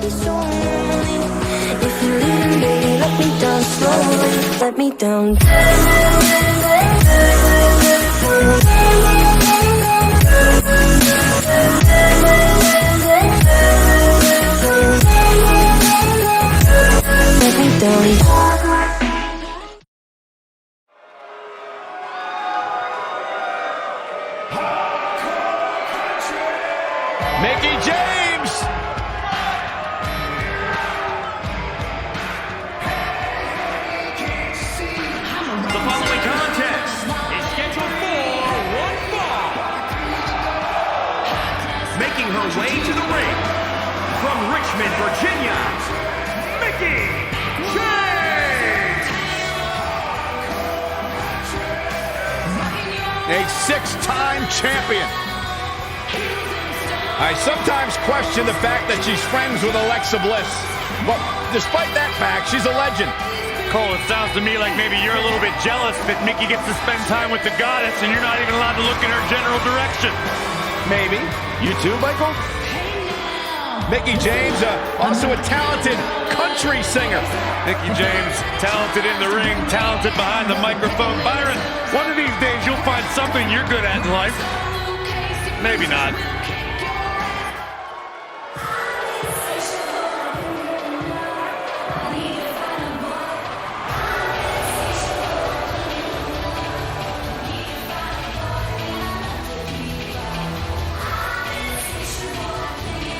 so lonely. If you're leaving, baby, let me down slowly. Let me down. Let me down. Mickie James! The following contest is scheduled for one fall. Making her way to the ring from Richmond, Virginia, Mickie James! A six-time champion. I sometimes question the fact that she's friends with Alexa Bliss. But despite that fact, she's a legend. Cole, it sounds to me like maybe you're a little bit jealous that Mickie gets to spend time with the goddess and you're not even allowed to look in her general direction. Maybe. You too, Michael? Mickie James, also a talented country singer. Mickie James, talented in the ring, talented behind the microphone. Byron, one of these days you'll find something you're good at in life. Maybe not.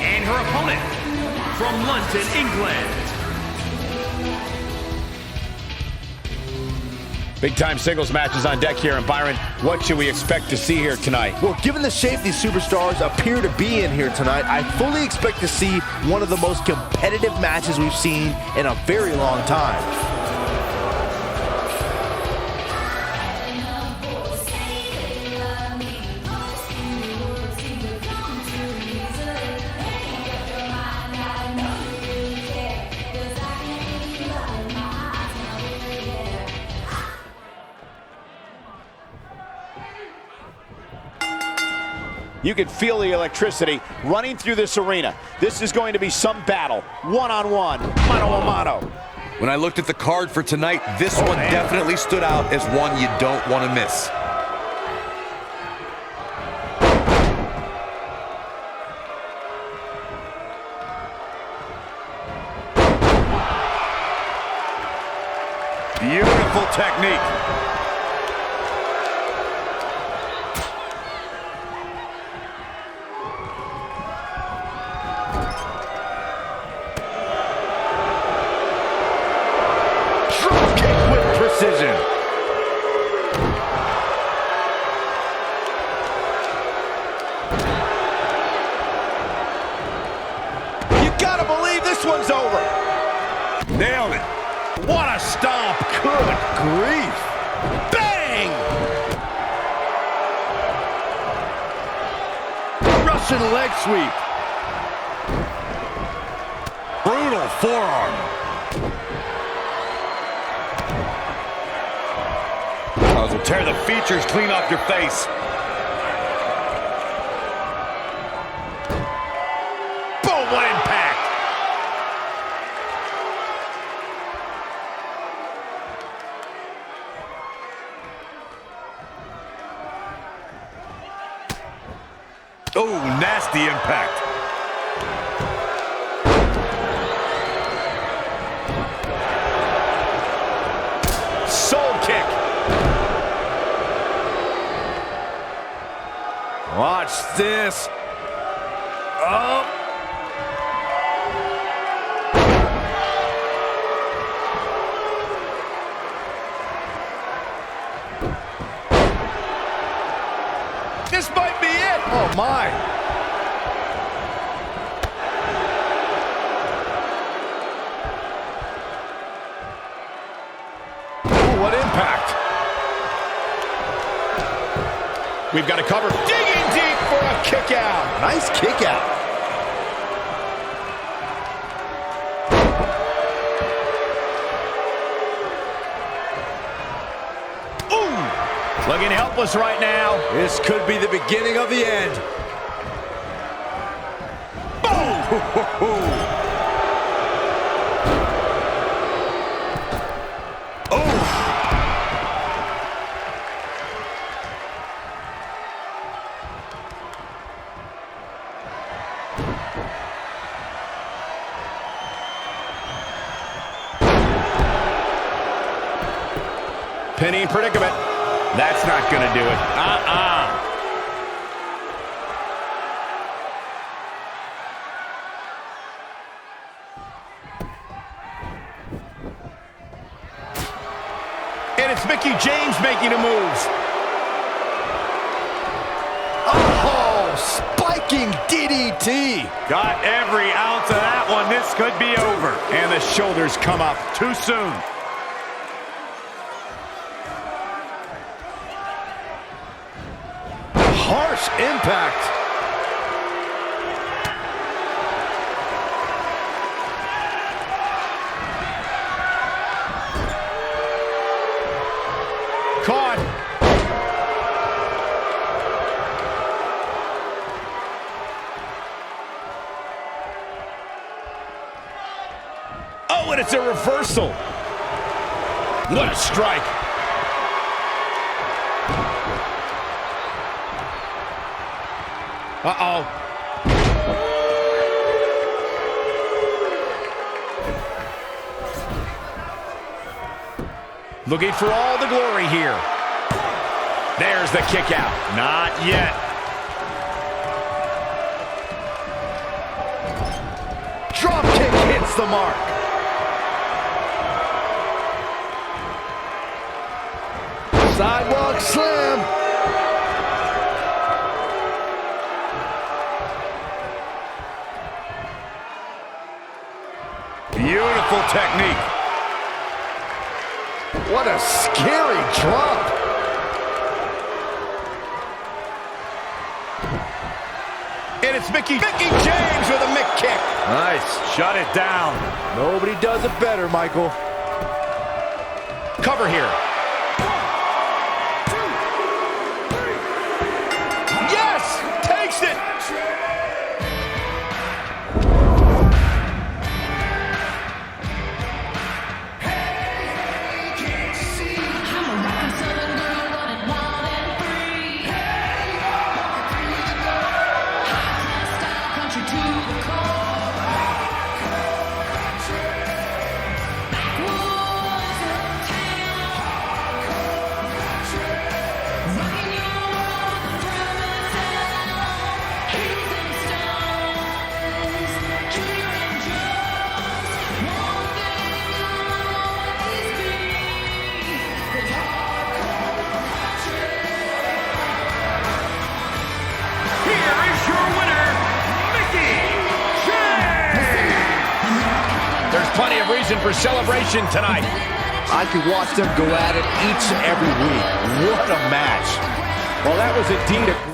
And her opponent from London, England, Big-time singles matches on deck here. And Byron, what should we expect to see here tonight? Well, given the shape these superstars appear to be in here tonight, I fully expect to see one of the most competitive matches we've seen in a very long time. You can feel the electricity running through this arena. This is going to be some battle, one-on-one, mano-a-mano. When I looked at the card for tonight, this one definitely stood out as one you don't want to miss. Beautiful technique. Precision. You gotta believe this one's over. Nailed it. What a stomp. Good grief. Bang! Russian leg sweep. Brutal forearm. Will tear the features clean off your face. Boom, what impact! Oh, nasty impact. Soul kick. Watch this. Oh. This might be it. Oh, my. Ooh, what impact. We've got to cover. Digging deep for a kick out. Nice kick out. Ooh, looking helpless right now. This could be the beginning of the end. Boom! Pinning predicament. That's not going to do it. And it's Mickie James making a move. Oh, spiking DDT. Got every ounce of that one. This could be over. And the shoulders come up Too soon. Harsh impact. Caught. Oh, and it's a reversal. What a strike. Uh-oh. Looking for all the glory here. There's the kick out. Not yet. Drop kick hits the mark. Sidewalk slam. Beautiful technique. What a scary drop. And it's Mickie James with a Mick kick. Nice. Shut it down. Nobody does it better, Michael. Cover here. Yes! Takes it! Plenty of reason for celebration tonight. I could watch them go at it each and every week. What a match. Well, that was indeed a